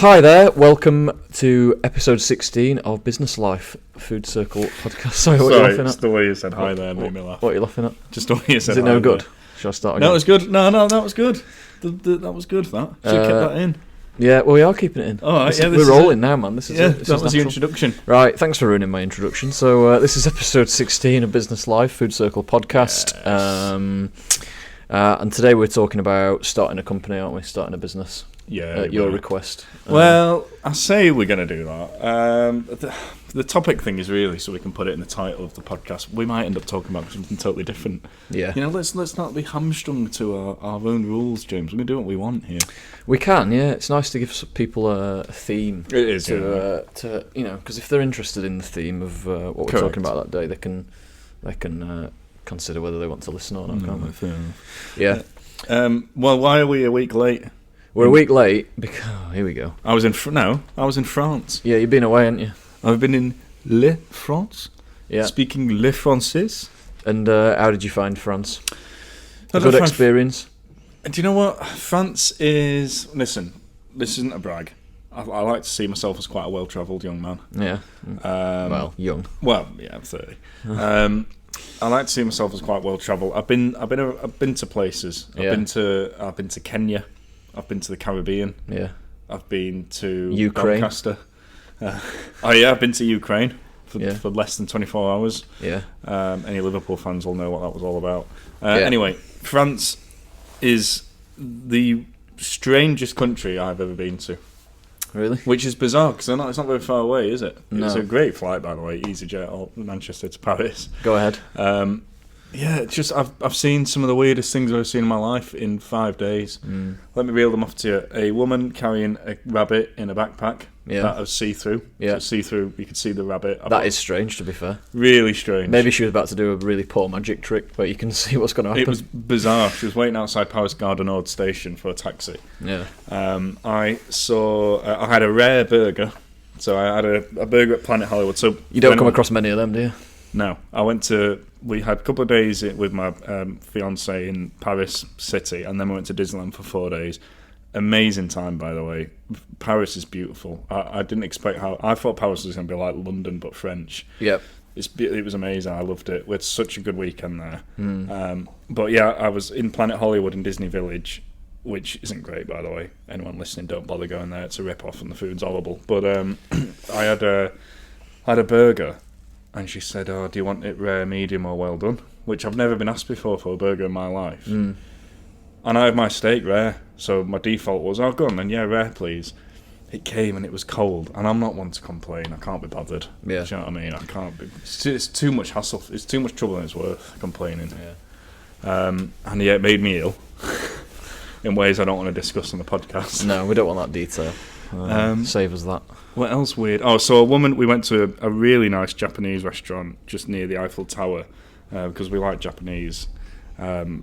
Hi there, welcome to episode 16 of Business Life Food Circle podcast. Sorry, what are you laughing at? Just the way you said hi there made me laugh. What are you laughing at? Just the way you said Is it hi no good? there. Shall I start again? No, it was good. No, that was good. That was good, that. Should have kept that in. Yeah, well, we are keeping it in. All right, We're rolling now, man. This is that is was the natural. introduction. Right, thanks for ruining my introduction. So this is episode 16 of Business Life Food Circle podcast. Yes. And today we're talking about starting a company, aren't we? Starting a business. Yeah. At your request. Well, I say we're going to do that. The topic thing is really so we can put it in the title of the podcast. We might end up talking about something totally different. Yeah. You know, let's not be hamstrung to our own rules, James. We can do what we want here. We can, yeah. It's nice to give people a theme. It is, to you know, because if they're interested in the theme of what we're Correct. talking about that day, they can consider whether they want to listen or not, can't they? Fair enough. Yeah. Well, why are we a week late? We're a week late because here we go. I was in France. Yeah, you've been away, haven't you? I've been in Le France. Yeah. Speaking Le Français. And how did you find France? I A good experience. Do you know what? France is... Listen, this isn't a brag. I like to see myself as quite a well-travelled young man. Yeah. Well, young. Well, yeah, I'm 30. I like to see myself as quite well-travelled. I've been to places. I've been to Kenya. I've been to the Caribbean. Yeah. I've been to Ukraine. Doncaster. I've been to Ukraine for less than 24 hours. Yeah. Any Liverpool fans will know what that was all about. Yeah. Anyway, France is the strangest country I've ever been to. Really? Which is bizarre because it's not very far away, is it? No. It's a great flight, by the way, EasyJet or Manchester to Paris. Go ahead. Yeah, it's just I've seen some of the weirdest things I've seen in my life in 5 days. Let me reel them off to you. A woman carrying a rabbit in a backpack that was see-through. Yeah. So see-through, you could see the rabbit. That is strange, to be fair. Really strange. Maybe she was about to do a really poor magic trick, but you can see what's going to happen. It was bizarre. She was waiting outside Paris Gare du Nord station for a taxi. Yeah. I had a rare burger. So I had a burger at Planet Hollywood. So You don't come across many of them, do you? No, we had a couple of days with my fiancée in Paris City, and then we went to Disneyland for 4 days. Amazing time, by the way. Paris is beautiful. I didn't expect I thought Paris was going to be like London, but French. Yep. It was amazing. I loved it. We had such a good weekend there. But yeah, I was in Planet Hollywood in Disney Village, which isn't great, by the way. Anyone listening, don't bother going there. It's a rip-off and the food's horrible. But I had a burger. And she said, "Oh, do you want it rare, medium, or well done?" Which I've never been asked before for a burger in my life. And I had my steak rare, so my default was, "Oh, go on then, yeah, rare, please." It came and it was cold, and I'm not one to complain. I can't be bothered. Yeah. Do you know what I mean? I can't be. It's too much hassle. It's too much trouble, and it's worth complaining. Yeah. And yeah, it made me ill in ways I don't want to discuss on the podcast. No, we don't want that detail. Save us that. What else weird? Oh, so we went to a really nice Japanese restaurant just near the Eiffel Tower because we like Japanese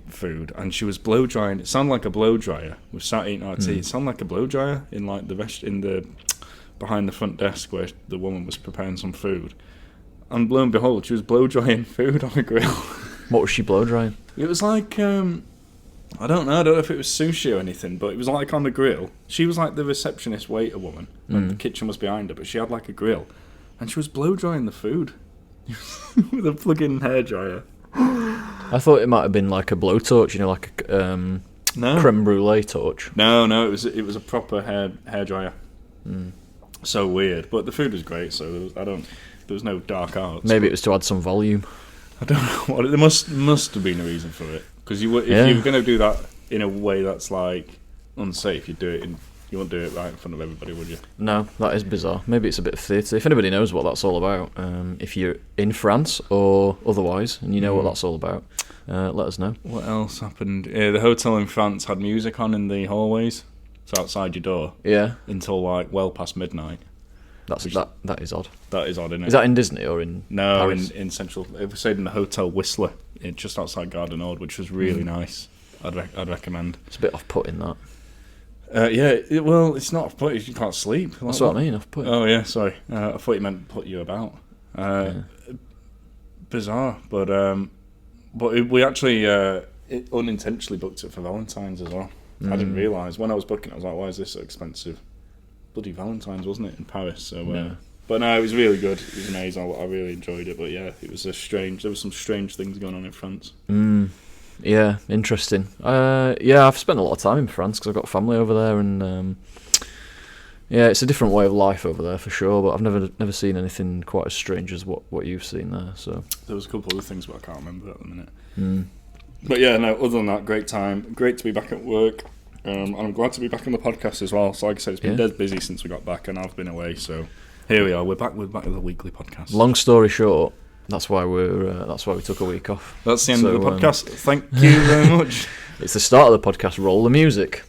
food, and she was blow drying. It sounded like a blow dryer. We sat eating our tea. It sounded like a blow dryer in like behind the front desk where the woman was preparing some food. And lo and behold, she was blow drying food on a grill. What was she blow drying? It was like I don't know if it was sushi or anything, but it was like on the grill. She was like the receptionist waiter woman, and the kitchen was behind her, but she had like a grill, and she was blow drying the food with a plug-in hairdryer. I thought it might have been like a blowtorch, you know, like a creme brulee torch. No, it was a proper hairdryer. So weird, but the food was great. So there was no dark arts. Maybe it was to add some volume. I don't know what. There must have been a reason for it. Because if you were going to do that in a way that's like unsafe, you wouldn't do it right in front of everybody, would you? No, that is bizarre. Maybe it's a bit of theatre. If anybody knows what that's all about, if you're in France or otherwise, and you know what that's all about, let us know. What else happened? The hotel in France had music on in the hallways, so outside your door. Yeah. Until like well past midnight. That is odd. That is odd, isn't it? Is that in Disney or in Paris? in Central. It stayed in the Hotel Whistler, just outside Gare du Nord, which was really nice. I'd recommend. It's a bit off-putting, that. Well, it's not off-putting. You can't sleep. That's what I mean, off-putting. Oh yeah, sorry. I thought you meant put you about. Bizarre, but we actually unintentionally booked it for Valentine's as well. I didn't realise when I was booking. I was like, "Why is this so expensive?" bloody Valentine's, wasn't it, in Paris? So, Yeah. but no, it was really good. It was amazing. I really enjoyed it. But yeah, it was there was some strange things going on in France. Yeah, interesting. Yeah, I've spent a lot of time in France because I've got family over there, and yeah, it's a different way of life over there for sure. But I've never seen anything quite as strange as what you've seen there. So there was a couple other things, but I can't remember at the minute. But yeah, no. Other than that, great time. Great to be back at work. And I'm glad to be back on the podcast as well. So like I said, it's been dead busy since we got back, and I've been away. So here we are. We're back with the weekly podcast. Long story short, that's why we took a week off. That's the end of the podcast. Thank you very much. It's the start of the podcast. Roll the music.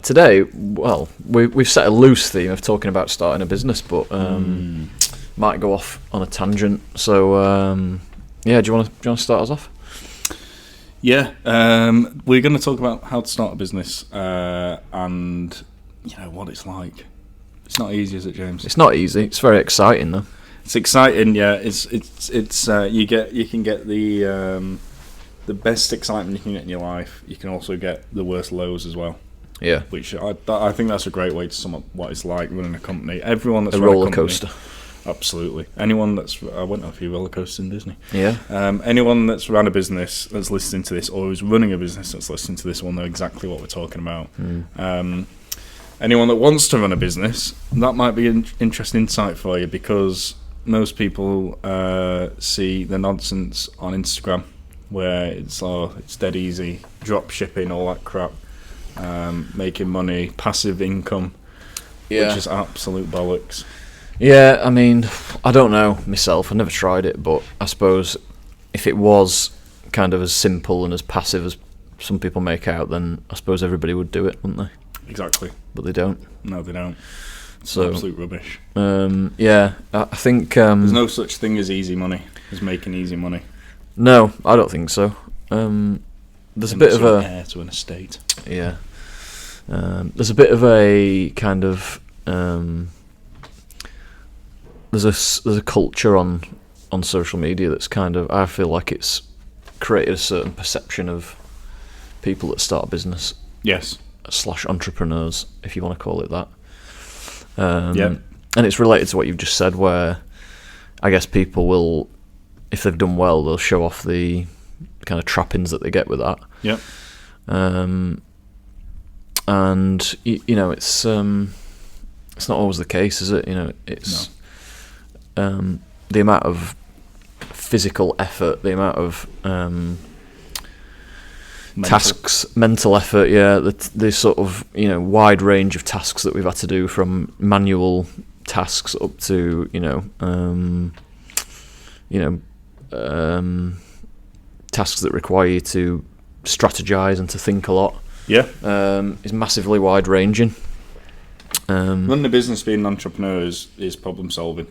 Today, well, we've set a loose theme of talking about starting a business, but might go off on a tangent. So, yeah, do you want to start us off? Yeah, we're going to talk about how to start a business and what it's like. It's not easy, is it, James? It's not easy. It's very exciting, though. It's exciting, yeah. It's you can get the best excitement you can get in your life. You can also get the worst lows as well. Yeah. Which I think that's a great way to sum up what it's like running a company. Everyone that's a roller coaster. Absolutely. Anyone I went on a few roller coasters in Disney. Yeah. Anyone that's run a business that's listening to this, or is running a business that's listening to this, will know exactly what we're talking about. Anyone that wants to run a business, that might be an interesting insight for you, because most people see the nonsense on Instagram, where it's dead easy, drop shipping, all that crap, making money, passive income, which is absolute bollocks. Yeah, I mean, I don't know myself. I never tried it, but I suppose if it was kind of as simple and as passive as some people make out, then I suppose everybody would do it, wouldn't they? Exactly. But they don't. No, they don't. So absolute rubbish. Yeah, I think there's no such thing as easy money, as making easy money. No, I don't think so. There's a bit of a heir to an estate. Yeah. There's a bit of a kind of there's a culture on social media that's kind of, I feel like it's created a certain perception of people that start a business. Yes. / entrepreneurs, if you want to call it that. And it's related to what you've just said, where I guess people will, if they've done well, they'll show off the kind of trappings that they get with that. Yep. And it's not always the case, is it? It's the amount of physical effort, the amount of mental effort, the sort of wide range of tasks that we've had to do, from manual tasks up to tasks that require you to strategize and to think a lot. Is massively wide ranging. Running a business, being an entrepreneur, is problem solving.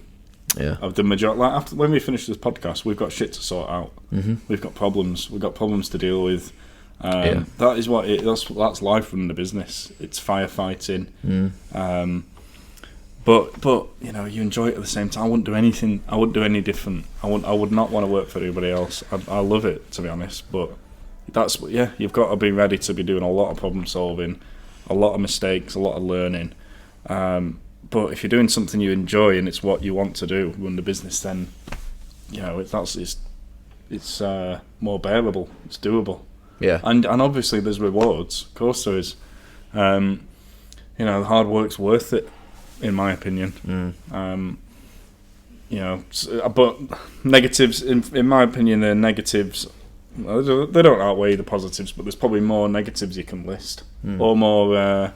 Yeah. Of the majority, like after when we finish this podcast, we've got shit to sort out. We've got problems. We've got problems to deal with. That is what that's life running a business. It's firefighting. But you enjoy it at the same time. I wouldn't do anything. I wouldn't do any different. I would not want to work for anybody else. I love it, to be honest. But you've got to be ready to be doing a lot of problem solving, a lot of mistakes, a lot of learning. But if you're doing something you enjoy and it's what you want to do, run the business, then it's more bearable. It's doable. Yeah. And obviously there's rewards. Of course there is. The hard work's worth it, in my opinion. But negatives, in my opinion, they're negatives. They don't outweigh the positives, but there's probably more negatives you can list, or more.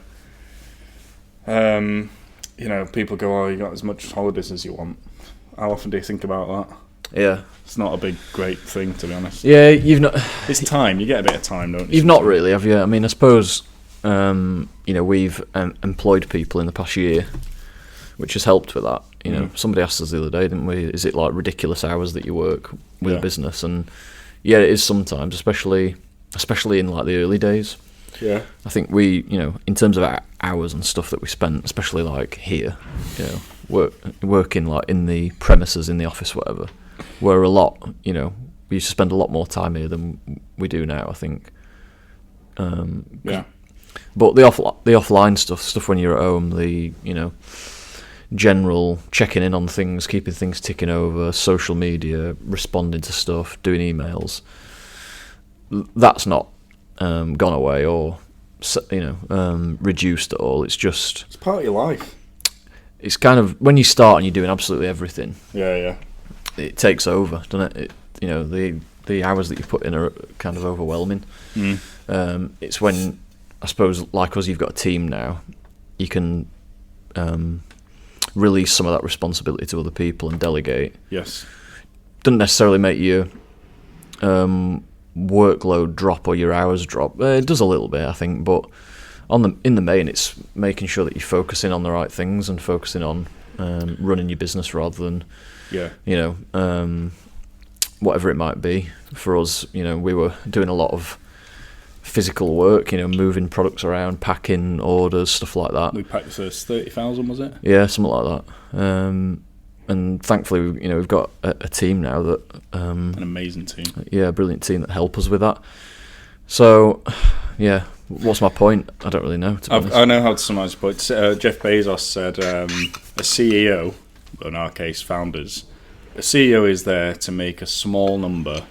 People go, "Oh, you got as much holidays as you want." How often do you think about that? Yeah, it's not a great thing, to be honest. Yeah, you've not. It's time. You get a bit of time, don't you? You've not really, have you? I mean, I suppose we've employed people in the past year, which has helped with that. Somebody asked us the other day, didn't we? Is it like ridiculous hours that you work with a business? And yeah, it is sometimes, especially in like the early days. Yeah, I think we, in terms of our hours and stuff that we spent, especially like here, working like in the premises in the office, whatever, were a lot. You know, we used to spend a lot more time here than we do now, I think. Yeah. But the offline stuff when you're at home, the general checking in on things, keeping things ticking over, social media, responding to stuff, doing emails, that's not gone away or reduced at all. It's part of your life. It's kind of when you start and you're doing absolutely everything. Yeah. It takes over, doesn't it? The hours that you put in are kind of overwhelming. It's when, I suppose, like us, you've got a team now, you can release some of that responsibility to other people and delegate. Yes. Doesn't necessarily make your workload drop or your hours drop. It does a little bit, I think, but in the main, it's making sure that you're focusing on the right things and focusing on running your business rather than, whatever it might be. For us, we were doing a lot of physical work, moving products around, packing orders, stuff like that. We packed the first 30,000, was it? Yeah, something like that. And thankfully, we've got a team now that an amazing team. Yeah, a brilliant team that help us with that. So, yeah, what's my point? I don't really know. To be honest. I know how to summarise your point. Jeff Bezos said a CEO, in our case, founders. A CEO is there to make a small number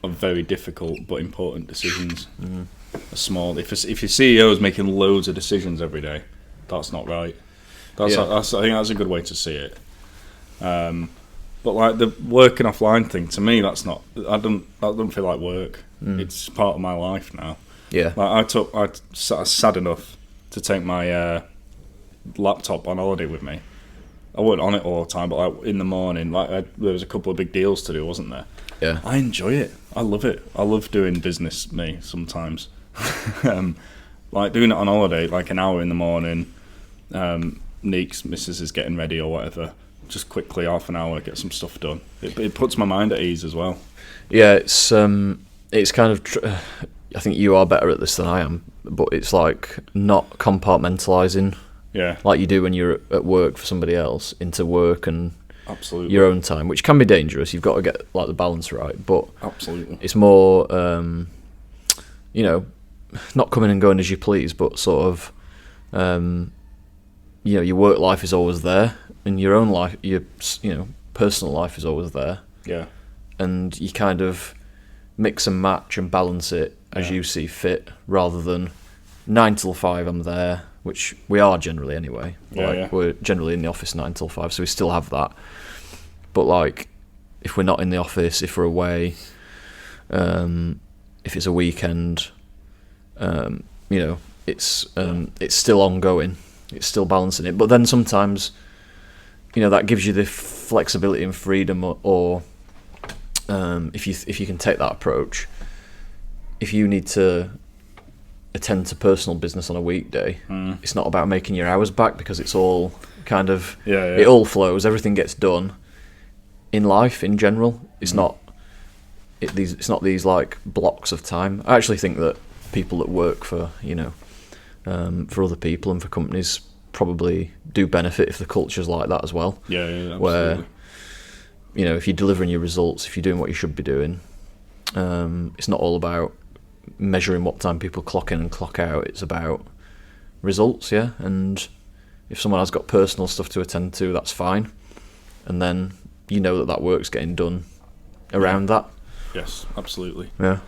of very difficult but important decisions. If your CEO is making loads of decisions every day, that's not right. I think that's a good way to see it. But like the working offline thing, to me, that doesn't feel like work. It's part of my life now. Yeah. Like I was sad enough to take my laptop on holiday with me. I wasn't on it all the time, but like in the morning, there was a couple of big deals to do, wasn't there? Yeah. I enjoy it. I love it. I love doing business, sometimes. Like doing it on holiday, like an hour in the morning, Neek's missus is getting ready or whatever, just quickly, half an hour, get some stuff done. It puts my mind at ease as well. Yeah, it's kind of... I think you are better at this than I am, but it's like not compartmentalising. Yeah. Like you do when you're at work for somebody else, into work and absolutely your own time, which can be dangerous. You've got to get like the balance right, but absolutely, it's more, not coming and going as you please, but sort of, your work life is always there, and your own life, your personal life is always there. Yeah. And you kind of mix and match and balance it as you see fit, rather than 9 till 5 I'm there, which we are generally anyway. We're generally in the office 9 till 5, so we still have that. But like, if we're not in the office, if we're away, if it's a weekend, it's still ongoing. It's still balancing it. But then sometimes, that gives you the flexibility and freedom, or if you can take that approach, if you need to attend to personal business on a weekday, it's not about making your hours back, because it's all kind of it all flows. Everything gets done in life in general. It's not it's not these like blocks of time. I actually think that people that work for for other people and for companies probably do benefit if the culture's like that as well. Yeah, absolutely. Where if you're delivering your results, if you're doing what you should be doing, it's not all about measuring what time people clock in and clock out. It's about results, and if someone has got personal stuff to attend to, that's fine, and then that work's getting done around that. Yes, absolutely. The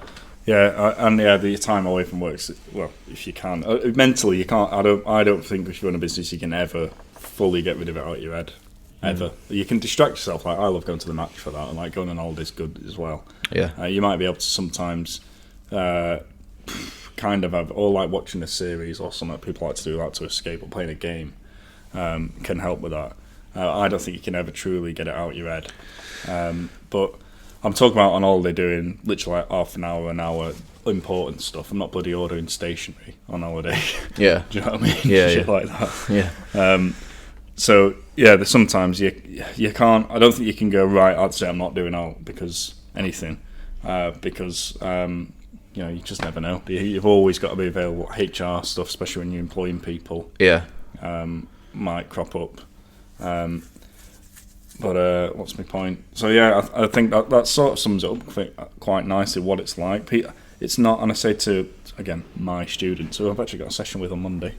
time away from work, well, if you can, mentally you can't. I don't think if you run a business you can ever fully get rid of it out of your head. Ever. You can distract yourself. Like I love going to the match for that, and like going on holiday's good as well. Yeah. You might be able to sometimes kind of have, or like watching a series or something that people like to do, like to escape, or playing a game can help with that. I don't think you can ever truly get it out of your head. But I'm talking about on holiday doing literally like half an hour important stuff. I'm not bloody ordering stationery on holiday. Yeah. Do you know what I mean? Yeah. Shit like that. Yeah. So there's sometimes you can't. I don't think you can go right. I'd say I'm not doing out because anything, because you just never know. You've always got to be available. HR stuff, especially when you're employing people. Yeah. Might crop up. But what's my point? So yeah, I think that sort of sums it up quite nicely what it's like. It's not, and I say to, again, my students, who I've actually got a session with on Monday,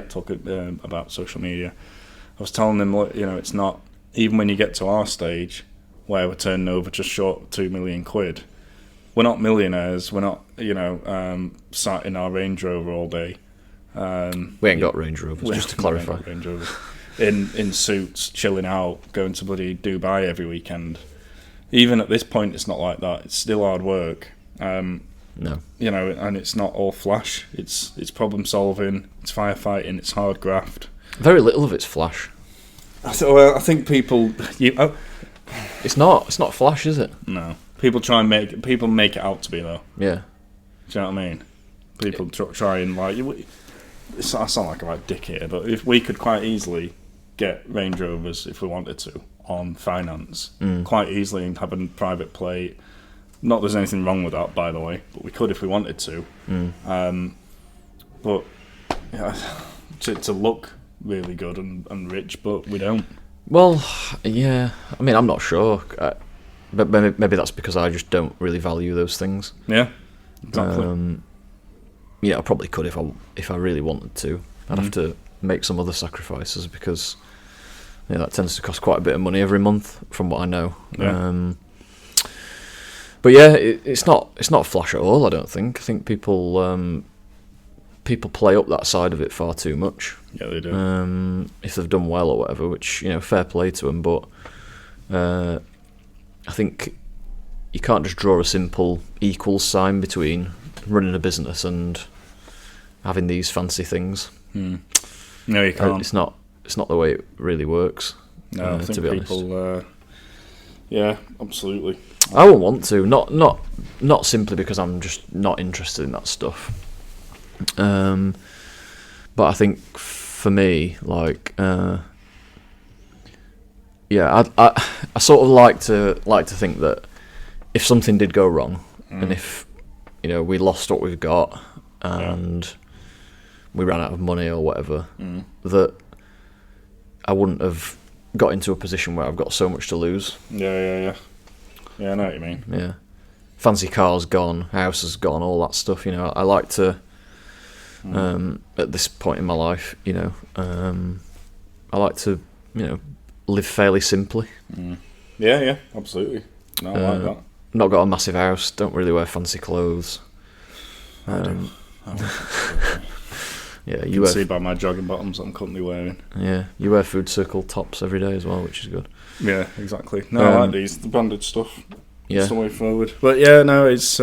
talking about social media. I was telling them, look, it's not, even when you get to our stage where we're turning over just short of £2 million, we're not millionaires. We're not, sat in our Range Rover all day. We ain't got Range Rovers, just to clarify. Range Rovers. In suits, chilling out, going to bloody Dubai every weekend. Even at this point, it's not like that. It's still hard work. No. And it's not all flash. It's problem solving, it's firefighting, it's hard graft. Very little of it's flash. I think people... It's not flash, is it? No. People make it out to be, though. Yeah. Do you know what I mean? People try and, like... I sound like a right dick here, but if we could quite easily get Range Rovers, if we wanted to, on finance, quite easily, and have a private plate... Not there's anything wrong with that, by the way, but we could if we wanted to. But to look really good and rich, but we don't. Well, yeah. I mean, I'm not sure, but maybe that's because I just don't really value those things. Yeah, exactly. I probably could if I really wanted to. I'd have to make some other sacrifices because that tends to cost quite a bit of money every month, from what I know. Yeah. But yeah, it's not flash at all. I don't think. I think people play up that side of it far too much. Yeah, they do. If they've done well or whatever, which fair play to them. But I think you can't just draw a simple equals sign between running a business and having these fancy things. No, you can't. It's not the way it really works. No, I think to be people. Yeah, absolutely. I won't want to. Not simply because I'm just not interested in that stuff. But I think for me, like, I sort of like to think that if something did go wrong, and if we lost what we've got, and we ran out of money or whatever, that I wouldn't have got into a position where I've got so much to lose. Yeah, I know what you mean. Yeah. Fancy cars gone, house has gone, all that stuff. I like to, at this point in my life, I like to, live fairly simply. Yeah, absolutely. No, I like that. Not got a massive house, don't really wear fancy clothes. I do. Yeah, you can see by my jogging bottoms that I'm currently wearing. Yeah, you wear Food Circle tops every day as well, which is good. Yeah, exactly. No, I like the branded stuff. Yeah. It's the way forward. But yeah, no, it's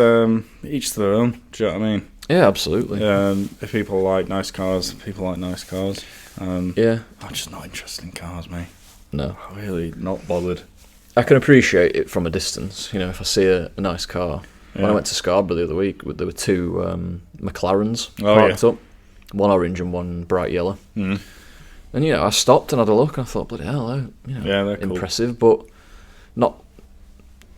each to their own. Do you know what I mean? Yeah, absolutely. If people like nice cars, people like nice cars. Yeah. I'm just not interested in cars, mate. No. Really not bothered. I can appreciate it from a distance. If I see a nice car. When I went to Scarborough the other week, there were two McLarens parked up. One orange and one bright yellow. And I stopped and had a look and I thought, bloody hell, they're impressive, cool. but not.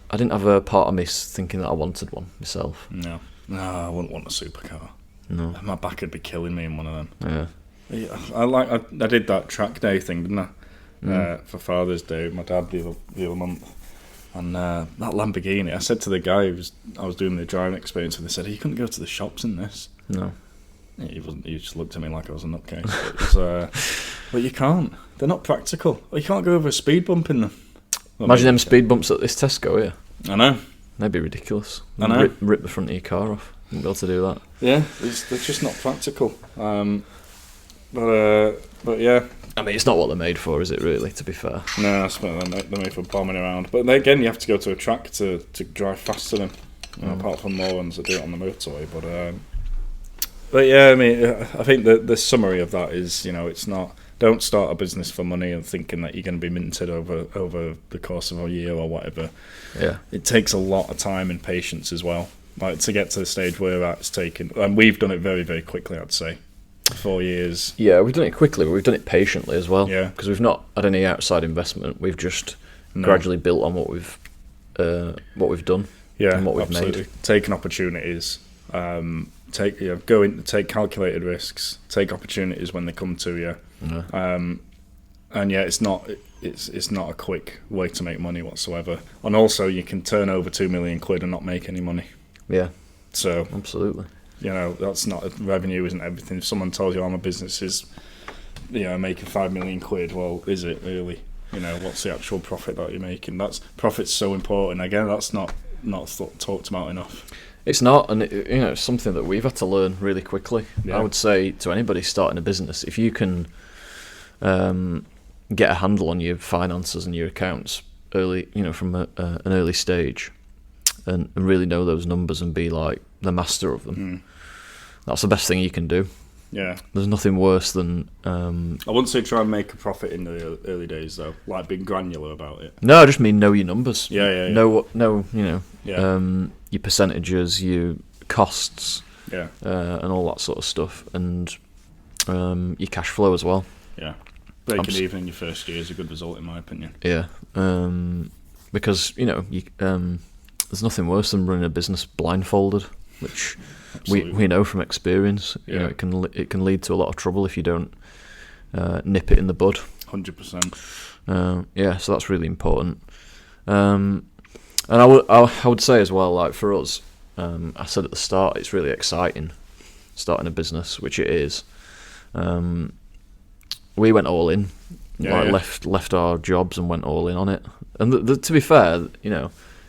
I didn't have a part of me thinking that I wanted one myself. No, I wouldn't want a supercar. No, my back would be killing me in one of them. Yeah, I did that track day thing, didn't I? For Father's Day with my dad the other month. And that Lamborghini, I said to the guy I was doing the driving experience with, he said, you couldn't go to the shops in this. No. He just looked at me like I was a nutcase. But you can't. They're not practical. You can't go over a speed bump in them. Imagine them speed bumps at this Tesco here. I know. They'd be ridiculous. I know. Rip the front of your car off. Wouldn't be able to do that. Yeah, they're just not practical. But yeah. I mean, it's not what they're made for, is it, really, to be fair? No, they're made for bombing around. But again, you have to go to a track to drive fast to them. Apart from more ones that do it on the motorway. But yeah, I mean, I think the summary of that is, it's not. Don't start a business for money and thinking that you're going to be minted over the course of a year or whatever. Yeah, it takes a lot of time and patience as well. Like to get to the stage where it's taken, and we've done it very, very quickly. I'd say 4 years. Yeah, we've done it quickly, but we've done it patiently as well. Yeah, because we've not had any outside investment. We've just gradually built on what we've done. Yeah, and what we've absolutely. made. Taking opportunities. Take calculated risks, take opportunities when they come to you, and it's not it's not a quick way to make money whatsoever. And also, you can turn over £2 million and not make any money. Yeah. So absolutely. That's not revenue. Isn't everything? If someone tells you, "Oh, my business is, making £5 million," well, is it really? What's the actual profit that you're making? Profit's so important. Again, that's not talked about enough. It's not, and it's something that we've had to learn really quickly. Yeah. I would say to anybody starting a business, if you can get a handle on your finances and your accounts early, from an early stage, and really know those numbers and be like the master of them, that's the best thing you can do. Yeah. There's nothing worse than... I wouldn't say try and make a profit in the early days, though, like being granular about it. No, I just mean know your numbers. Yeah. Know, Yeah. your percentages, your costs, Yeah. and all that sort of stuff, and your cash flow as well. Yeah. Breaking even in your first year is a good result, in my opinion. Yeah. Because, there's nothing worse than running a business blindfolded, which we know from experience. Yeah. It can lead to a lot of trouble if you don't nip it in the bud. 100%. Yeah, so that's really important. And I would say as well, like for us, I said at the start, it's really exciting starting a business, which it is. We went all in, left our jobs and went all in on it. And to be fair,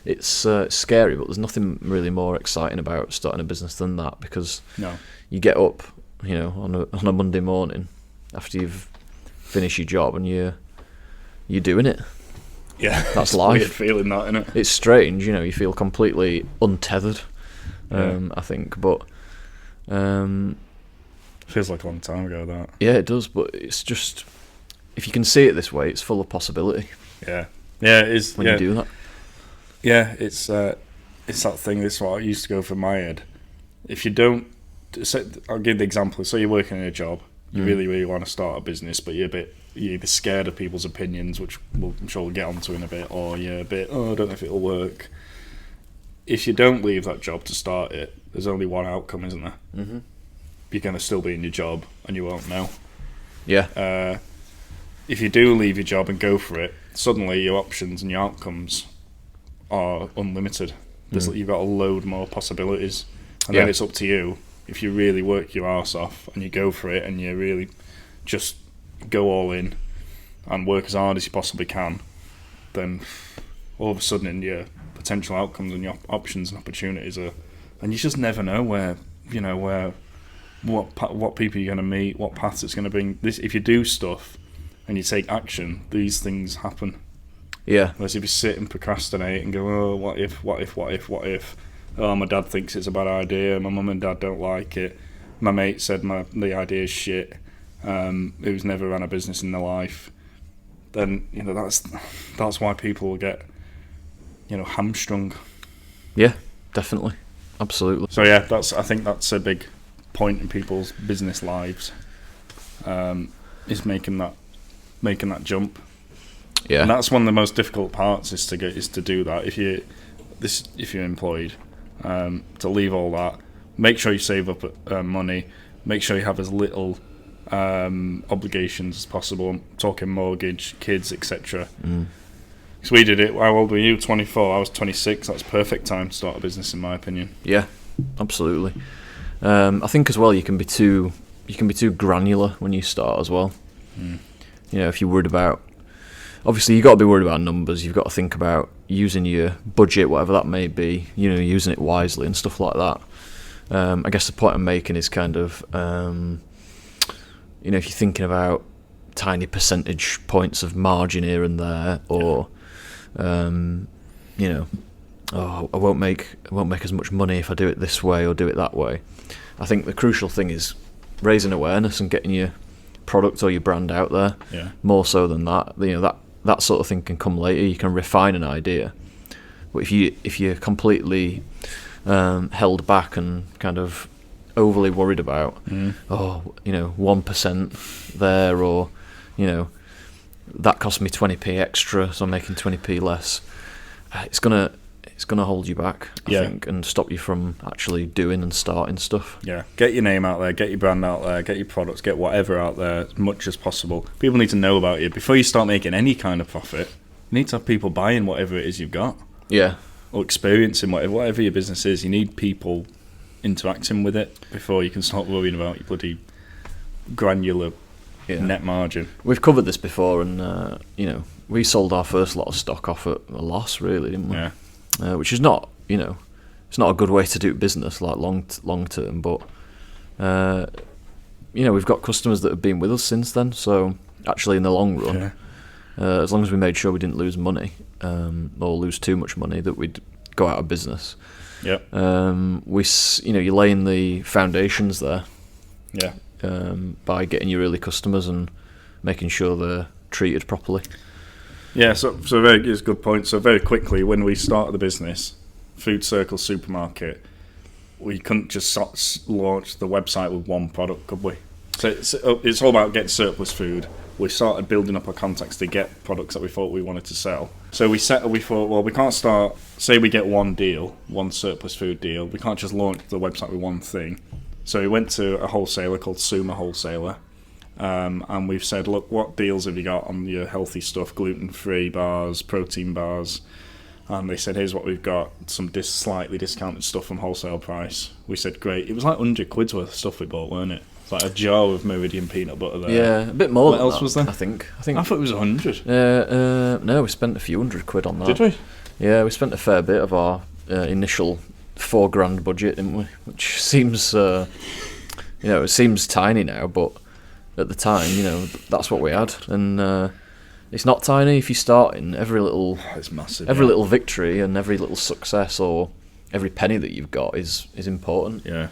it's scary, but there's nothing really more exciting about starting a business than that, because you get up, on a Monday morning after you've finished your job and you're doing it. Yeah, that's it's life. Weird feeling that, isn't it? It's strange, you feel completely untethered. I think, but feels like a long time ago, that. Yeah, it does, but it's just, if you can see it this way, it's full of possibility. Yeah, it is. When you do that. Yeah, it's that thing. This is what used to go through my head. If you don't, I'll give the example. So you're working in a job, you really, really want to start a business, but you're either scared of people's opinions, which I'm sure we'll get onto in a bit, or you're a bit, I don't know if it'll work. If you don't leave that job to start it, there's only one outcome, isn't there? Mm-hmm. You're going to still be in your job, and you won't know. Yeah. If you do leave your job and go for it, suddenly your options and your outcomes are unlimited. You've got a load more possibilities, and then it's up to you. If you really work your arse off and you go for it, and you really just go all in and work as hard as you possibly can, then all of a sudden your potential outcomes and your options and opportunities are, and you just never know what people you're going to meet, what paths it's going to bring. If you do stuff and you take action, these things happen. Yeah. Whereas if you sit and procrastinate and go, oh, what if? Oh, my dad thinks it's a bad idea. My mum and dad don't like it. My mate said the idea is shit. Who's never ran a business in their life. Then that's why people will get hamstrung. Yeah, definitely, absolutely. So yeah, I think that's a big point in people's business lives. Is making that jump. Yeah, and that's one of the most difficult parts is to do that. If you're employed, to leave all that, make sure you save up money, make sure you have as little obligations as possible. I'm talking mortgage, kids, etc. So we did it. How old were you? 24. I was 26. That's perfect time to start a business, in my opinion. Yeah, absolutely. I think as well you can be too granular when you start as well. If you're worried about, obviously you've got to be worried about numbers. You've got to think about using your budget, whatever that may be. Using it wisely and stuff like that. I guess the point I'm making is kind of, if you're thinking about tiny percentage points of margin here and there, or I won't make as much money if I do it this way or do it that way. I think the crucial thing is raising awareness and getting your product or your brand out there. Yeah. More so than that, that sort of thing can come later. You can refine an idea, but if you're completely held back and kind of overly worried about 1% there, or that cost me 20p extra, so I'm making 20p less. It's gonna it's going to hold you back, I think, and stop you from actually doing and starting stuff. Yeah, get your name out there, get your brand out there, get your products, get whatever out there as much as possible. People need to know about you. Before you start making any kind of profit, you need to have people buying whatever it is you've got. Yeah. Or experiencing whatever your business is. You need people interacting with it before you can start worrying about your bloody granular net margin. We've covered this before, and we sold our first lot of stock off at a loss, really, didn't we? Yeah. Which is not, it's not a good way to do business, like long term. But we've got customers that have been with us since then. So actually, in the long run, as long as we made sure we didn't lose money or lose too much money, that we'd go out of business. Yeah. You're laying the foundations there. Yeah. By getting your early customers and making sure they're treated properly. Yeah, so very is a good point. So very quickly, when we started the business, Food Circle Supermarket, we couldn't just launch the website with one product, could we? So it's all about getting surplus food. We started building up our contacts to get products that we thought we wanted to sell. So we thought, well, we can't start, say we get one surplus food deal, we can't just launch the website with one thing. So we went to a wholesaler called Suma Wholesaler, and we've said, look, what deals have you got on your healthy stuff, gluten-free bars, protein bars? And they said, here's what we've got, some slightly discounted stuff from wholesale price. We said, great. It was like 100 quid's worth of stuff we bought, weren't it? It's like a jar of Meridian peanut butter there. Yeah, a bit more. What else was there? I think. I thought it was 100. No, we spent a few £100 on that. Did we? Yeah, we spent a fair bit of our initial £4,000 budget, didn't we? Which seems, it seems tiny now, but at the time, that's what we had, and it's not tiny if you start in every little. It's massive. Every little victory and every little success or every penny that you've got is important. Yeah.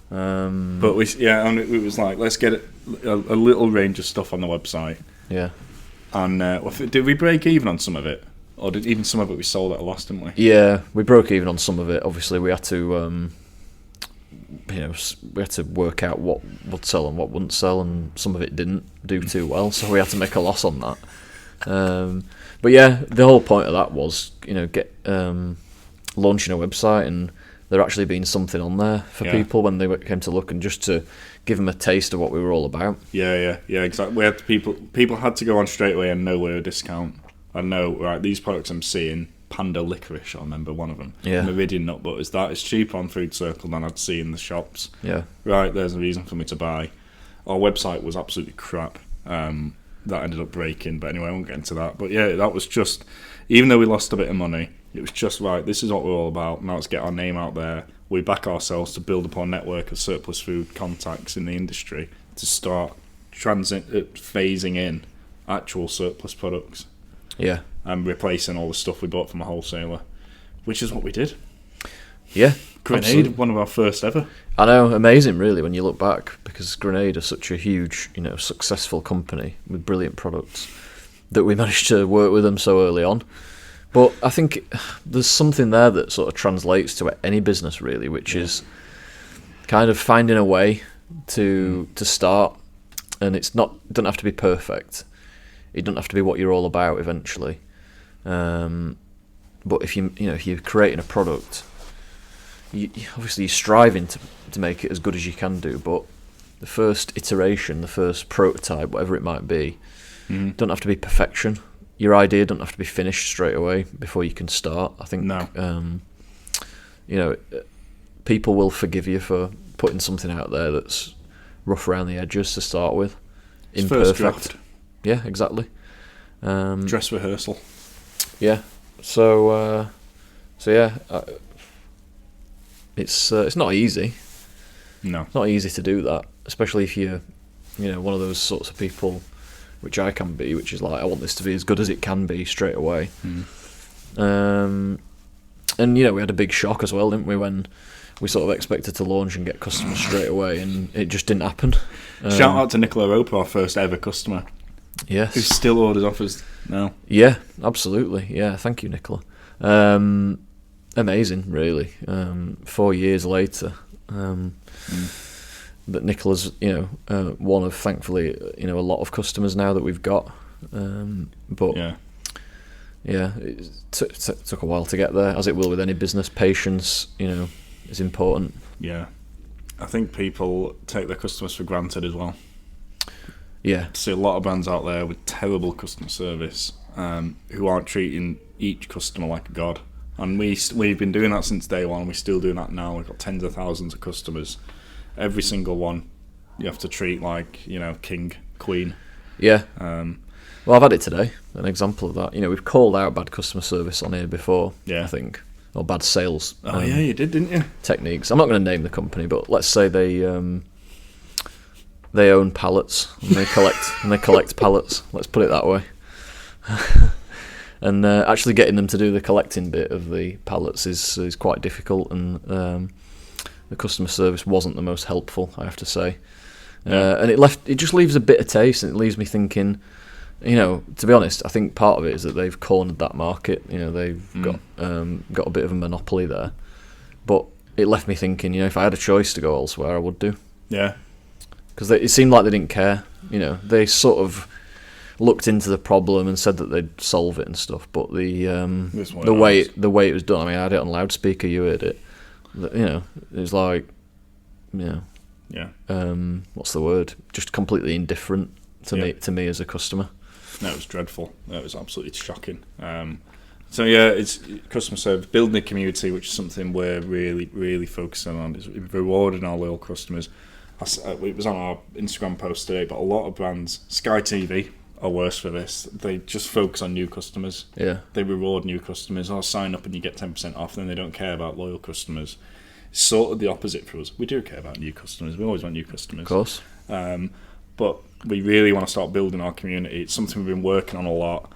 But and it was like, let's get a little range of stuff on the website. Yeah. And did we break even on some of it? Or did even some of it we sold at a loss, didn't we? Yeah, we broke even on some of it. Obviously, we had to, we had to work out what would sell and what wouldn't sell, and some of it didn't do too well, so we had to make a loss on that. But yeah, the whole point of that was, get launching a website and there actually being something on there for people when they came to look, and just to give them a taste of what we were all about. Yeah, exactly. We had people had to go on straight away and know we're a discount. I know, right, these products I'm seeing, Panda Licorice, I remember one of them. Yeah. Meridian Nut Butters, that is cheaper on Food Circle than I'd see in the shops. Yeah. Right, there's a reason for me to buy. Our website was absolutely crap. That ended up breaking, but anyway, I won't get into that. But yeah, that was just, even though we lost a bit of money, it was just right, this is what we're all about. Now let's get our name out there. We back ourselves to build upon a network of surplus food contacts in the industry to start phasing in actual surplus products. Yeah. And replacing all the stuff we bought from a wholesaler, which is what we did. Yeah. Grenade, absolutely. One of our first ever. I know, amazing really when you look back, because Grenade are such a huge, successful company with brilliant products that we managed to work with them so early on. But I think there's something there that sort of translates to any business really, which is kind of finding a way to start, and it doesn't have to be perfect. It doesn't have to be what you're all about eventually. But if you're creating a product, obviously you're striving to make it as good as you can do. But the first iteration, the first prototype, whatever it might be, don't have to be perfection. Your idea doesn't have to be finished straight away before you can start. I think people will forgive you for putting something out there that's rough around the edges to start with. It's first draft. Yeah, exactly. Dress rehearsal. Yeah. So yeah, it's not easy. No, it's not easy to do that, especially if you're, one of those sorts of people, which I can be, which is like, I want this to be as good as it can be straight away. And we had a big shock as well, didn't we, when we sort of expected to launch and get customers straight away, and it just didn't happen. Shout out to Nicola Roper, our first ever customer. Yes. Who still orders offers now. Yeah, absolutely. Yeah, thank you, Nicola. Amazing, really. 4 years later, that Nicola's, one of, thankfully, a lot of customers now that we've got. But yeah, it took a while to get there, as it will with any business. Patience, is important. Yeah. I think people take their customers for granted as well. Yeah. I see a lot of brands out there with terrible customer service who aren't treating each customer like a god. And we've been doing that since day one. We're still doing that now. We've got tens of thousands of customers. Every single one you have to treat like, king, queen. Yeah. Well, I've had it today, an example of that. We've called out bad customer service on here before, I think, or bad sales. Oh, yeah, you did, didn't you? Techniques. I'm not going to name the company, but let's say they own pallets and they collect pallets. Let's put it that way. And actually getting them to do the collecting bit of the pallets is quite difficult, and the customer service wasn't the most helpful, I have to say. And it just leaves a bitter taste, and it leaves me thinking, to be honest, I think part of it is that they've cornered that market. They've got a bit of a monopoly there. But it left me thinking, if I had a choice to go elsewhere, I would do. Yeah. Because it seemed like they didn't care. They sort of looked into the problem and said that they'd solve it and stuff. But the way it was done, I mean, I had it on loudspeaker. You heard it. It was like, what's the word? Just completely indifferent to me as a customer. No, it was dreadful. It was absolutely shocking. So yeah, it's customer service, building a community, which is something we're really, really focusing on. Is rewarding our loyal customers. It was on our Instagram post today, but a lot of brands, Sky TV, are worse for this. They just focus on new customers. Yeah, they reward new customers. Or sign up and you get 10% off. Then they don't care about loyal customers. It's sort of the opposite for us. We do care about new customers. We always want new customers. Of course. But we really want to start building our community. It's something we've been working on a lot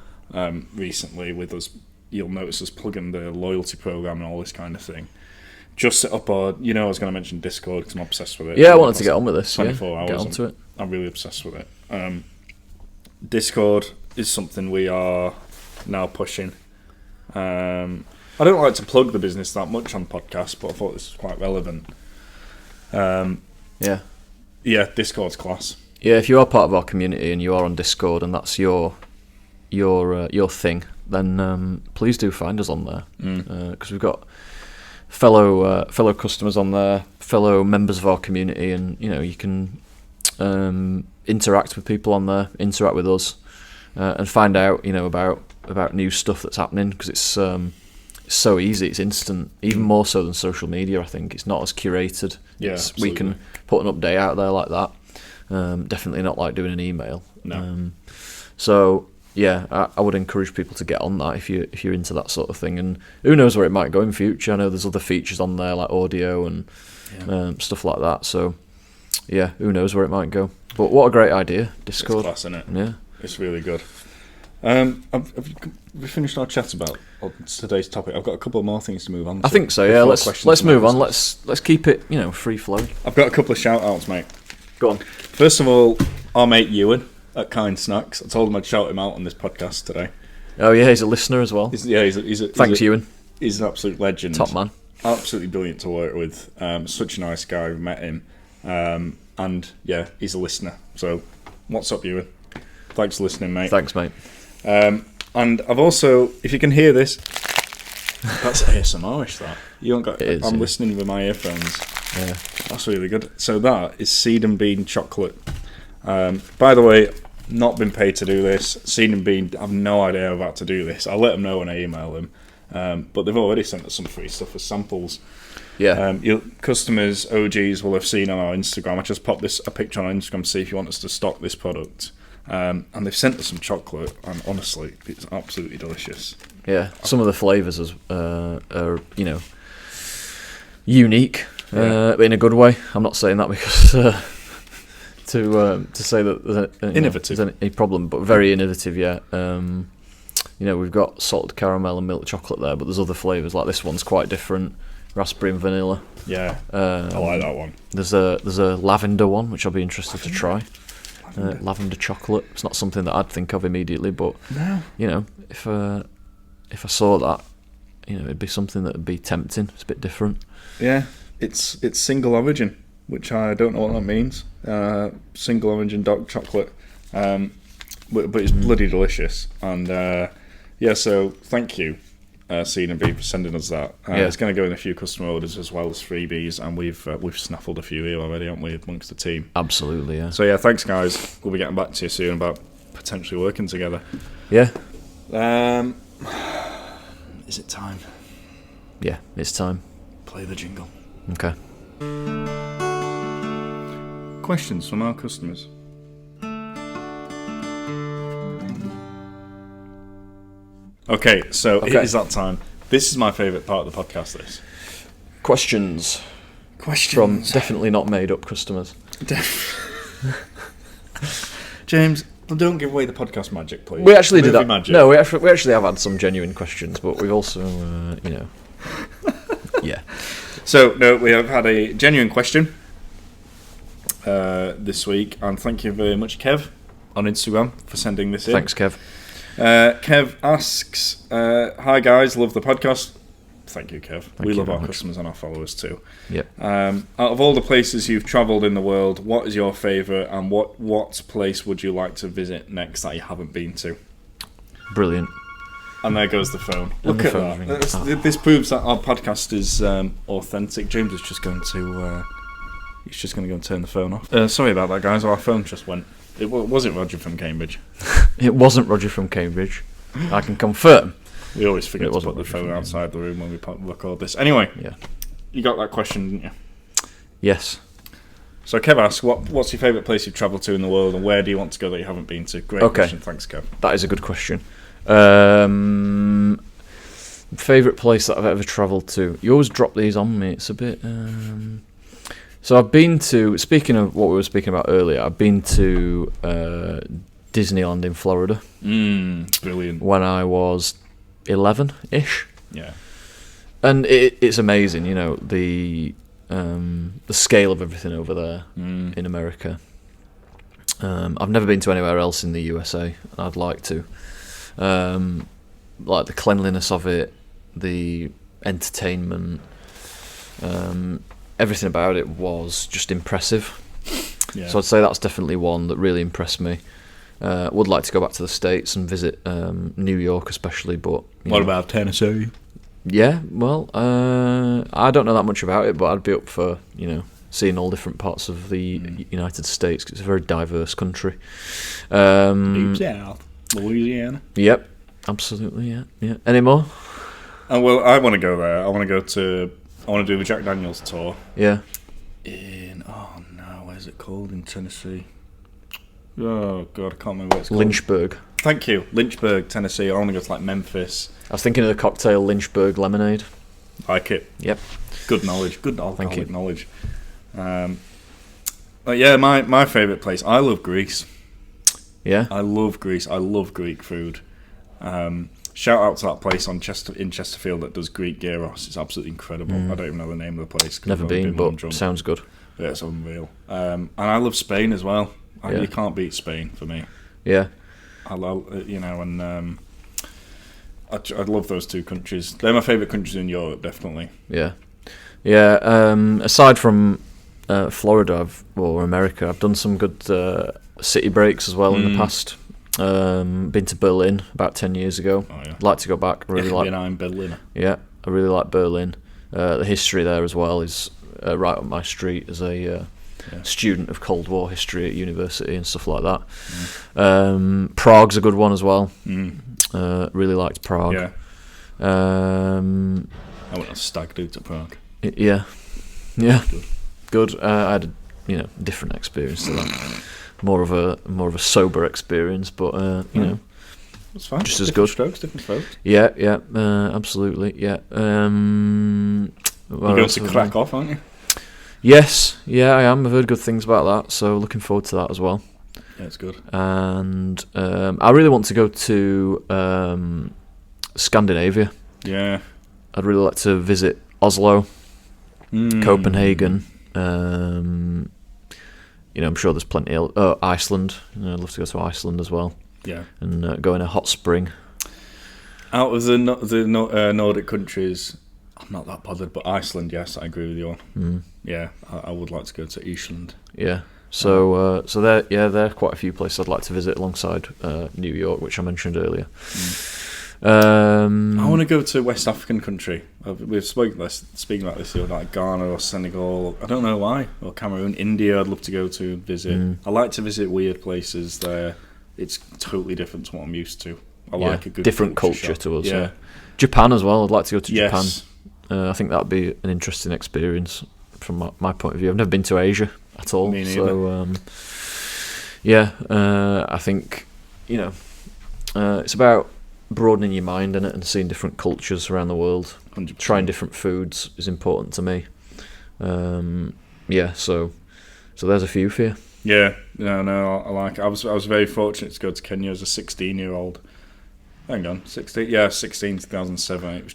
recently with us. You'll notice us plugging the loyalty program and all this kind of thing. Just set up I was going to mention Discord because I'm obsessed with it. Yeah, I wanted to get on with this. 24 hours. Get onto it. I'm really obsessed with it. Discord is something we are now pushing. I don't like to plug the business that much on podcasts, but I thought this was quite relevant. Yeah, Discord's class. Yeah, if you are part of our community and you are on Discord and that's your thing, then please do find us on there, because we've got fellow customers on there, fellow members of our community, and you can interact with people on there, interact with us, and find out about new stuff that's happening, because it's so easy, it's instant, even more so than social media. I think it's not as curated. Yeah, we can put an update out there like that. Definitely not like doing an email. No. So yeah, I would encourage people to get on that if you're into that sort of thing. And who knows where it might go in future. I know there's other features on there like audio and stuff like that. So yeah, who knows where it might go. But what a great idea, Discord. It's class, isn't it? Yeah, it's really good. Have we finished our chat about today's topic? I've got a couple more things to move on to. I think so. Yeah, let's move on. Let's keep it free flowing. I've got a couple of shout outs, mate. Go on. First of all, our mate Ewan at Kind Snacks. I told him I'd shout him out on this podcast today. Oh yeah, he's a listener as well. Thanks, Ewan. He's an absolute legend. Top man. Absolutely brilliant to work with. Such a nice guy. We met him. And yeah, he's a listener. So what's up, Ewan? Thanks for listening, mate. Thanks, mate. And I've also, if you can hear this, that's ASMR-ish, that. You don't got. I'm listening with my earphones. Yeah, that's really good. So that is Seed and Bean chocolate. By the way, not been paid to do this. Seed and Bean, I have no idea about to do this. I'll let them know when I email them. But they've already sent us some free stuff as samples. Yeah. Your customers, OGs, will have seen on our Instagram. I just popped a picture on Instagram to see if you want us to stock this product. And they've sent us some chocolate, and honestly, it's absolutely delicious. Yeah, some of the flavours are unique in a good way. I'm not saying that because to say that there's any problem, but very innovative. Yeah, we've got salted caramel and milk chocolate there, but there's other flavours like this one's quite different, raspberry and vanilla. Yeah, I like that one. There's a lavender one which I'll be interested to try. Lavender chocolate. It's not something that I'd think of immediately, but if I saw that, it'd be something that would be tempting. It's a bit different. Yeah, it's single origin, which I don't know what that means. Single origin dark chocolate, but it's bloody delicious. And Yeah, so thank you, C&B, for sending us that. Yeah. It's going to go in a few customer orders as well as freebies, and we've snaffled a few here already, haven't we, amongst the team? Absolutely, yeah. So yeah, thanks guys. We'll be getting back to you soon about potentially working together. Yeah. Is it time? Yeah, it's time. Play the jingle. Okay. Questions from our customers. Okay, so it is that time. This is my favourite part of the podcast, this. Questions from definitely not made up customers. James, don't give away the podcast magic, please. We actually did that. Magic. No, we actually have had some genuine questions, but we've also, yeah. So, no, we have had a genuine question this week, and thank you very much, Kev, on Instagram, for sending this in. Thanks, Kev. Kev asks, hi guys, love the podcast. Thank you, Kev. We love our customers and our followers too. Yep. Out of all the places you've travelled in the world, what is your favourite, and what place would you like to visit next that you haven't been to? Brilliant. And there goes the phone. And Look the at phone that. This proves that our podcast is authentic. James is just going to he's just going to go and turn the phone off. Sorry about that, guys. Our phone just went. It wasn't Roger from Cambridge. It wasn't Roger from Cambridge. I can confirm. We always forget to put the phone outside the room when we record this. Anyway, yeah. You got that question, didn't you? Yes. So Kev asks, what's your favourite place you've travelled to in the world, and where do you want to go that you haven't been to? Great question. Thanks, Kev. That is a good question. Favourite place that I've ever travelled to? You always drop these on me. It's a bit... So I've been to... Speaking of what we were speaking about earlier, I've been to Disneyland in Florida. Brilliant. When I was 11-ish. Yeah. And it's amazing, the scale of everything over there in America. I've never been to anywhere else in the USA, and I'd like to. Like the cleanliness of it, the entertainment, everything about it was just impressive. Yeah. So I'd say that's definitely one that really impressed me. Would like to go back to the States and visit New York especially, but... What about Tennessee? Yeah, well, I don't know that much about it, but I'd be up for, seeing all different parts of the United States, 'cause it's a very diverse country. Deep South, Louisiana. Yep, absolutely, yeah. Any more? Well, I want to go there. I want to do the Jack Daniels tour. Yeah. Where's it called in Tennessee? Oh, God, I can't remember what it's called. Lynchburg. Thank you. Lynchburg, Tennessee. I want to go to, Memphis. I was thinking of the cocktail Lynchburg lemonade. Like it. Yep. Good knowledge. Good alcoholic knowledge. My favourite place. I love Greece. Yeah? I love Greece. I love Greek food. Shout out to that place in Chesterfield that does Greek gyros. It's absolutely incredible. I don't even know the name of the place. Never been, but sounds good. Yeah, it's unreal. And I love Spain as well. You can't beat Spain for me. Yeah. I love, I love those two countries. They're my favourite countries in Europe, definitely. Yeah. Aside from Florida or America, I've done some good city breaks as well in the past. Been to Berlin about 10 years ago. Oh, yeah. I'd like to go back. Berlin. Yeah, I really like Berlin. The history there as well is right up my street as a student of Cold War history at university and stuff like that. Prague's a good one as well. Really liked Prague. Yeah. I went on a stag do to Prague. Yeah. Good. I had a different experience to that. More of a sober experience, but it's fine. Just as good. Different strokes. Yeah, absolutely. Yeah. You're going to crack off, aren't you? Yes, I am. I've heard good things about that, so looking forward to that as well. Yeah, it's good. And I really want to go to Scandinavia. Yeah. I'd really like to visit Oslo, Copenhagen. I'm sure there's plenty else. Iceland. I'd love to go to Iceland as well. Yeah. And go in a hot spring. Out of the Nordic countries, I'm not that bothered, but Iceland, yes, I agree with you on. Yeah, I would like to go to Iceland. Yeah. So there are quite a few places I'd like to visit alongside New York, which I mentioned earlier. I want to go to a West African country. We've speaking about this, like Ghana or Senegal. I don't know why. Or Cameroon, India. I'd love to go to visit. I like to visit weird places there. It's totally different to what I'm used to. I like a good different culture to us. Yeah. Japan as well. I'd like to go to Japan. I think that'd be an interesting experience from my point of view. I've never been to Asia at all. Me neither. So I think it's about broadening your mind in it and seeing different cultures around the world. 100%. Trying different foods is important to me. So there's a few for you. Yeah, no, I like it. I was very fortunate to go to Kenya as a 16-year-old. Hang on, 16? Yeah, 16, 2007.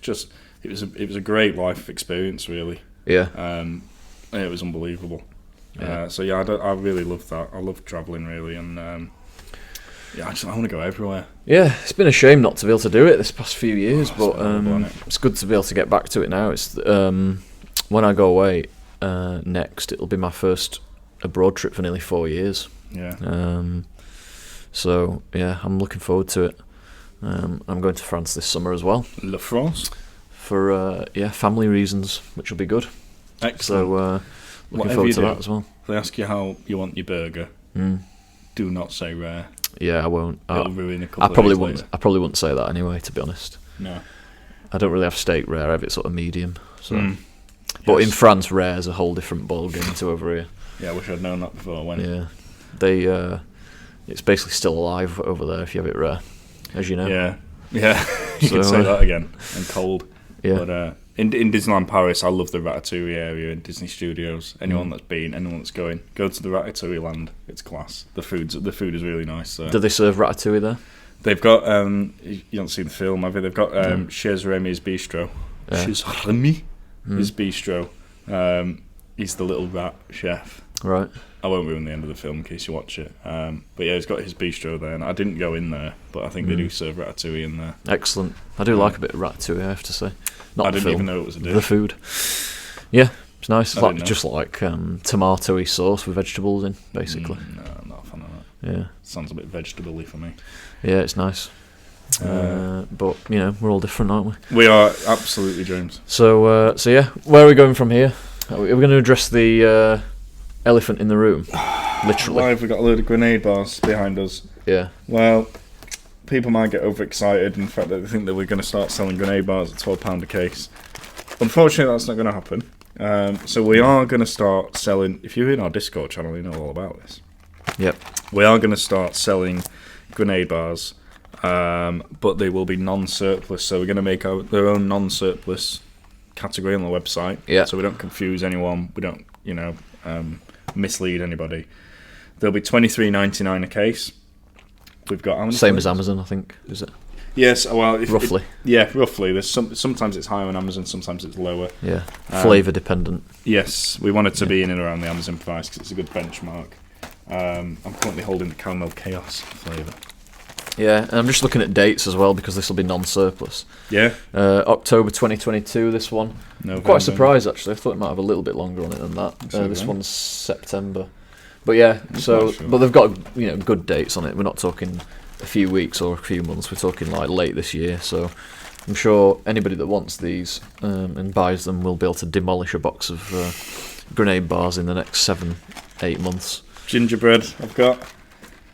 It was a great life experience, really. Yeah. And it was unbelievable. Yeah. I really loved that. I love travelling, really, and I want to go everywhere. Yeah, it's been a shame not to be able to do it this past few years, but it's good to be able to get back to it now. It's when I go away next, it'll be my first abroad trip for nearly 4 years. Yeah. I'm looking forward to it. I'm going to France this summer as well. La France? For family reasons, which will be good. Excellent. So looking forward to that as well. If they ask you how you want your burger, do not say rare. Yeah, I won't. It'll ruin a couple of days later. I probably wouldn't say that anyway, to be honest. No. I don't really have steak rare. I have it sort of medium. So, but in France, rare is a whole different ball game to over here. Yeah, I wish I'd known that before I went. Yeah, it's basically still alive over there if you have it rare, as you know. Yeah. You can say that again. And cold. Yeah. But in Disneyland Paris, I love the Ratatouille area in Disney Studios. Anyone that's going, go to the Ratatouille land. It's class. The food is really nice. Do they serve Ratatouille there? They've got you don't see the film, have you? They've got Chez Remy's Bistro. Yeah. Chez Remy is Bistro. He's the little rat chef. Right. I won't ruin the end of the film in case you watch it. But yeah, he's got his bistro there, and I didn't go in there, but I think they do serve ratatouille in there. Excellent. I do like a bit of ratatouille, I have to say. Not I the didn't film, even know it was a dish. the food. Yeah, it's nice. It's I didn't know. just like tomatoey sauce with vegetables in, basically. No, I'm not a fan of that. Yeah. Sounds a bit vegetable-y for me. Yeah, it's nice. But we're all different, aren't we? We are absolutely, James. So yeah, where are we going from here? Are we going to address the elephant in the room? Literally. Why have we got a load of grenade bars behind us? Yeah. Well, people might get overexcited in the fact that they think that we're going to start selling grenade bars at £12 a case. Unfortunately, that's not going to happen. So we are going to start selling. If you're in our Discord channel, you know all about this. Yep. We are going to start selling grenade bars, but they will be non-surplus. So we're going to make their own non-surplus category on the website. Yeah. So we don't confuse anyone. We don't, mislead anybody. They'll be $23.99 a case. We've got how many Same flavors? as Amazon, I think. Is it? Yes. Well, Roughly. Roughly. There's sometimes it's higher on Amazon, sometimes it's lower. Yeah. Flavour dependent. Yes, we want it to be in and around the Amazon price because it's a good benchmark. I'm currently holding the Caramel Chaos flavour. Yeah, and I'm just looking at dates as well because this will be non-surplus. Yeah. October 2022, this one. November. Quite surprised, actually. I thought it might have a little bit longer on it than that. This one's September. But yeah, but they've got good dates on it. We're not talking a few weeks or a few months. We're talking like late this year. So I'm sure anybody that wants these and buys them will be able to demolish a box of grenade bars in the next 7-8 months. Gingerbread I've got.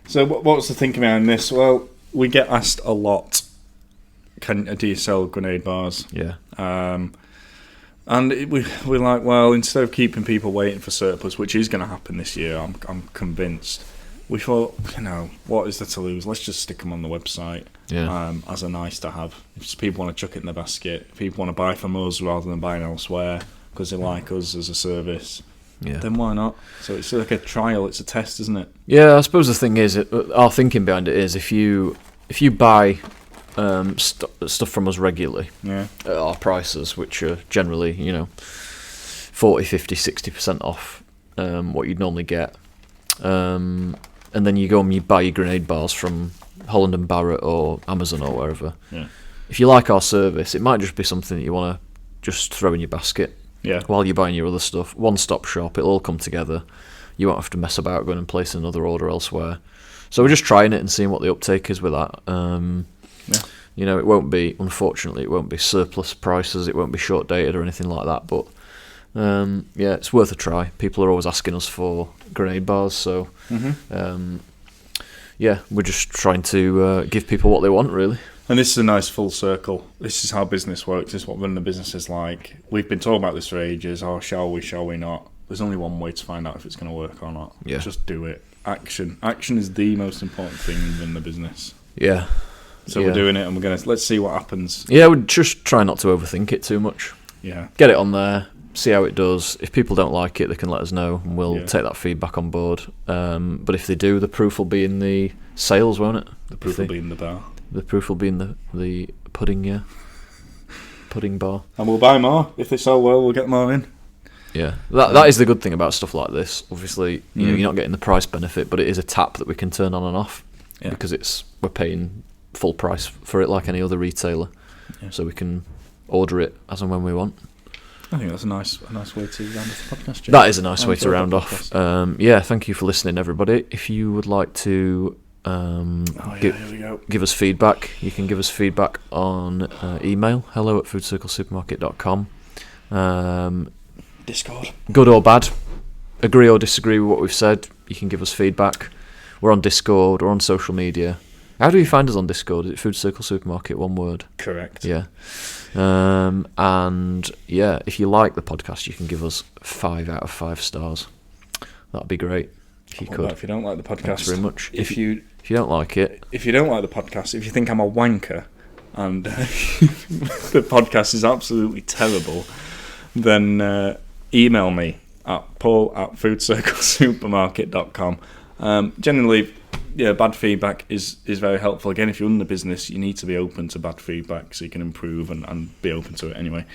So what was the thinking behind this? Well, we get asked a lot, do you sell grenade bars? Yeah. And we're like, well, instead of keeping people waiting for surplus, which is going to happen this year, I'm convinced, we thought, what is there to lose? Let's just stick them on the website as a nice to have. If people want to chuck it in the basket, if people want to buy from us rather than buying elsewhere because they like us as a service, then why not? So it's like a trial, it's a test, isn't it? Yeah, I suppose the thing is, our thinking behind it is if you buy stuff from us regularly at our prices, which are generally 40, 50, 60% off what you'd normally get, and then you go and you buy your grenade bars from Holland and Barrett or Amazon or wherever. If you like our service, it might just be something that you want to just throw in your basket while you're buying your other stuff. One-stop shop, it'll all come together. You won't have to mess about going and place another order elsewhere. So we're just trying it and seeing what the uptake is with that. You know, unfortunately, it won't be surplus prices, it won't be short dated or anything like that, but yeah, it's worth a try. People are always asking us for grenade bars, so yeah, we're just trying to give people what they want, really. And this is a nice full circle. This is how business works. This is what running a business is like. We've been talking about this for ages. Oh, shall we not? There's only one way to find out if it's going to work or not. Yeah. Just do it. Action. Action is the most important thing in running a business. Yeah. So we're doing it, and let's see what happens. Yeah, we'd just try not to overthink it too much. Yeah. Get it on there, see how it does. If people don't like it, they can let us know, and we'll take that feedback on board. But if they do, the proof will be in the sales, won't it? The proof will be in the bar. The proof will be in the pudding, yeah. Pudding bar. And we'll buy more. If they sell well, we'll get more in. Yeah, that is the good thing about stuff like this. Obviously, you know, you're not getting the price benefit, but it is a tap that we can turn on and off because we're paying full price for it like any other retailer, so we can order it as and when we want. I think that's a nice way to round off the podcast, Jim. That is a nice way to round off. Yeah, thank you for listening, everybody. If you would like to give us feedback, you can give us feedback on email, hello@foodcirclesupermarket.com. Discord. Good or bad, agree or disagree with what we've said, you can give us feedback. We're on Discord, we're on social media. How do you find us on Discord? Is it Food Circle Supermarket, one word? Correct. Yeah. And yeah, if you like the podcast, you can give us 5 out of 5 stars. That'd be great if you could. If you don't like the podcast, thanks very much. If you don't like it, if you don't like the podcast, if you think I'm a wanker and the podcast is absolutely terrible, then email me at paul@foodcirclesupermarket.com. Generally, bad feedback is very helpful. Again, if you're in the business, you need to be open to bad feedback so you can improve and be open to it anyway.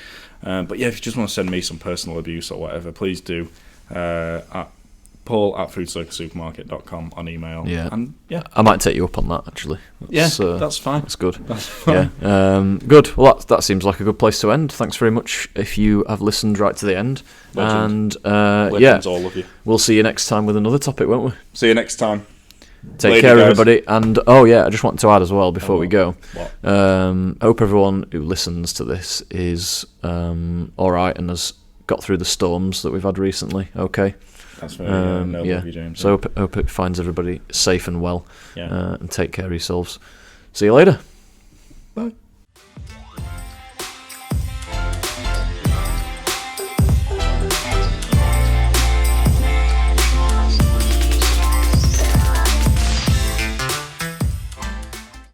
But yeah, if you just want to send me some personal abuse or whatever, please do at paul@foodcirclesupermarket.com on email. Yeah. And I might take you up on that, actually. That's fine. That's good. That's fine. Yeah. Good. Well, that seems like a good place to end. Thanks very much if you have listened right to the end. Legend. And Legends, all of you. We'll see you next time with another topic, won't we? See you next time. Take care, everybody. And I just want to add as well before we go. What? Hope everyone who listens to this is all right and has got through the storms that we've had recently. Okay. That's very noble of you, James. So hope it finds everybody safe and well. Yeah. And take care of yourselves. See you later. Bye.